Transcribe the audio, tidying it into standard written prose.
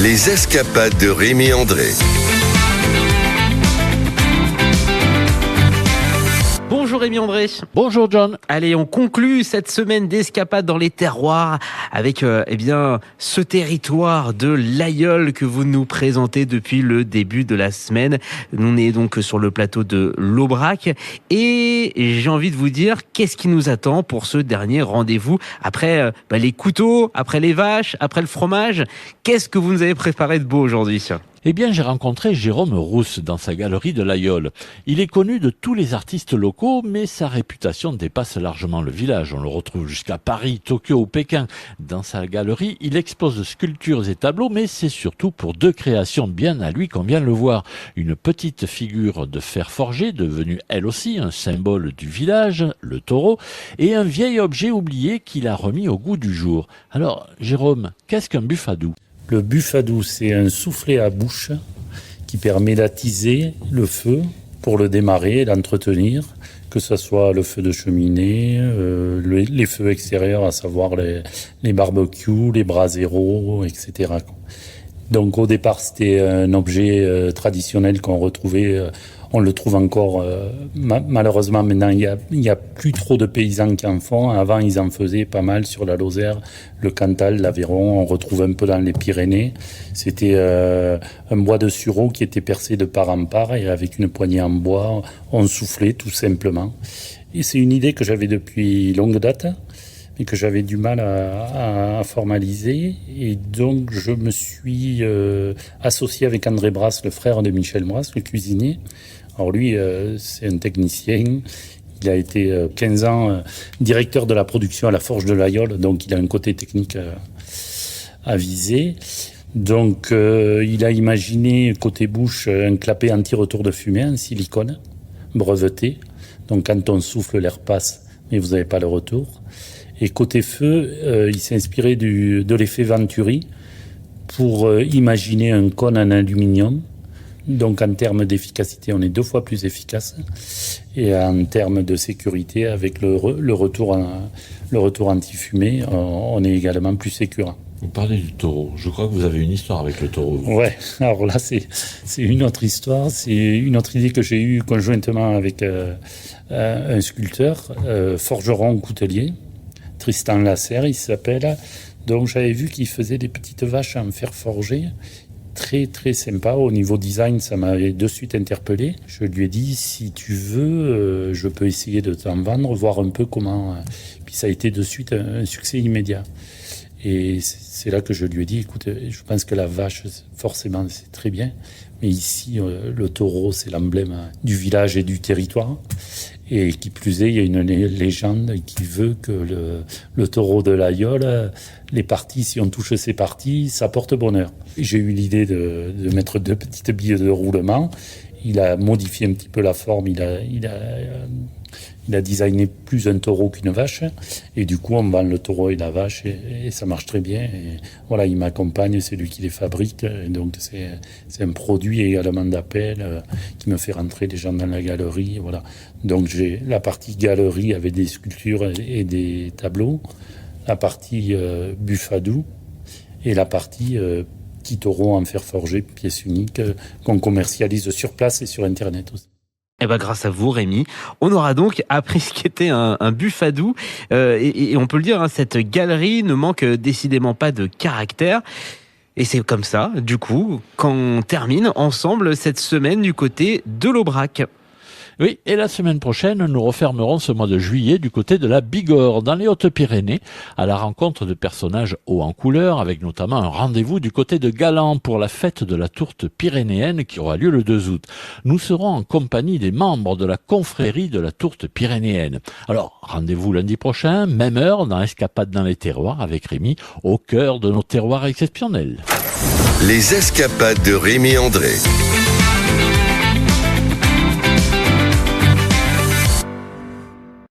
Les escapades de Rémi André. Bonjour Rémi André. Bonjour John. Allez, on conclut cette semaine d'escapade dans les terroirs avec ce territoire de l'Aïeul que vous nous présentez depuis le début de la semaine. On est donc sur le plateau de l'Aubrac et j'ai envie de vous dire qu'est-ce qui nous attend pour ce dernier rendez-vous après les couteaux, après les vaches, après le fromage. Qu'est-ce que vous nous avez préparé de beau aujourd'hui ? Eh bien, j'ai rencontré Jérôme Rousse dans sa galerie de l'Aïeul. Il est connu de tous les artistes locaux, mais sa réputation dépasse largement le village. On le retrouve jusqu'à Paris, Tokyo ou Pékin. Dans sa galerie, il expose sculptures et tableaux, mais c'est surtout pour deux créations bien à lui qu'on vient le voir. Une petite figure de fer forgé, devenue elle aussi un symbole du village, le taureau, et un vieil objet oublié qu'il a remis au goût du jour. Alors, Jérôme, qu'est-ce qu'un buffadou ? Le buffadou, c'est un soufflet à bouche qui permet d'attiser le feu pour le démarrer et l'entretenir, que ce soit le feu de cheminée, les feux extérieurs, à savoir les barbecues, les braseros, etc. Donc au départ, c'était un objet traditionnel qu'on retrouvait. On le trouve encore, malheureusement, maintenant, il y a plus trop de paysans qui en font. Avant, ils en faisaient pas mal sur la Lozère, le Cantal, l'Aveyron. On retrouve un peu dans les Pyrénées. C'était un bois de sureau qui était percé de part en part et avec une poignée en bois, on soufflait tout simplement. Et c'est une idée que j'avais depuis longue date, mais que j'avais du mal à formaliser. Et donc, je me suis associé avec André Brasse, le frère de Michel Brasse, le cuisinier. Alors lui, c'est un technicien. Il a été 15 ans directeur de la production à la Forge de l'Aïeul, donc il a un côté technique à viser. Donc, il a imaginé, côté bouche, un clapet anti-retour de fumée en silicone, breveté. Donc, quand on souffle, l'air passe, mais vous n'avez pas le retour. Et côté feu, il s'est inspiré de l'effet Venturi pour imaginer un cône en aluminium. Donc en termes d'efficacité, on est 2 fois plus efficace. Et en termes de sécurité, avec le retour anti-fumée, on est également plus sécurant. Vous parlez du taureau. Je crois que vous avez une histoire avec le taureau. Ouais, alors là, c'est une autre histoire. C'est une autre idée que j'ai eue conjointement avec un sculpteur, forgeron coutelier. Tristan Lasserre, il s'appelle. Donc j'avais vu qu'il faisait des petites vaches en fer forgé. Très très sympa. Au niveau design, ça m'avait de suite interpellé. Je lui ai dit, si tu veux, je peux essayer de t'en vendre, voir un peu comment. Puis ça a été de suite un succès immédiat. Et c'est là que je lui ai dit, écoute, je pense que la vache, forcément, c'est très bien. Mais ici, le taureau, c'est l'emblème du village et du territoire. Et qui plus est, il y a une légende qui veut que le taureau de l'Aïeul, les parties, si on touche ces parties, ça porte bonheur. J'ai eu l'idée de mettre 2 petites billes de roulement. Il a modifié un petit peu la forme, il a designé plus un taureau qu'une vache. Et du coup, on vend le taureau et la vache et ça marche très bien. Et voilà, il m'accompagne, c'est lui qui les fabrique. Et donc, c'est un produit également d'appel qui me fait rentrer les gens dans la galerie. Voilà. Donc, j'ai la partie galerie avec des sculptures et des tableaux, la partie buffadou et la partie petit taureau en fer forgé, pièce unique, qu'on commercialise sur place et sur Internet aussi. Eh ben, grâce à vous, Rémi, on aura donc appris ce qu'était un buffadou. Et on peut le dire, cette galerie ne manque décidément pas de caractère. Et c'est comme ça, du coup, qu'on termine ensemble cette semaine du côté de l'Aubrac. Oui, et la semaine prochaine, nous refermerons ce mois de juillet du côté de la Bigorre, dans les Hautes-Pyrénées, à la rencontre de personnages hauts en couleur, avec notamment un rendez-vous du côté de Galan pour la fête de la tourte pyrénéenne qui aura lieu le 2 août. Nous serons en compagnie des membres de la confrérie de la tourte pyrénéenne. Alors, rendez-vous lundi prochain, même heure, dans Escapade dans les terroirs, avec Rémi, au cœur de nos terroirs exceptionnels. Les escapades de Rémi André.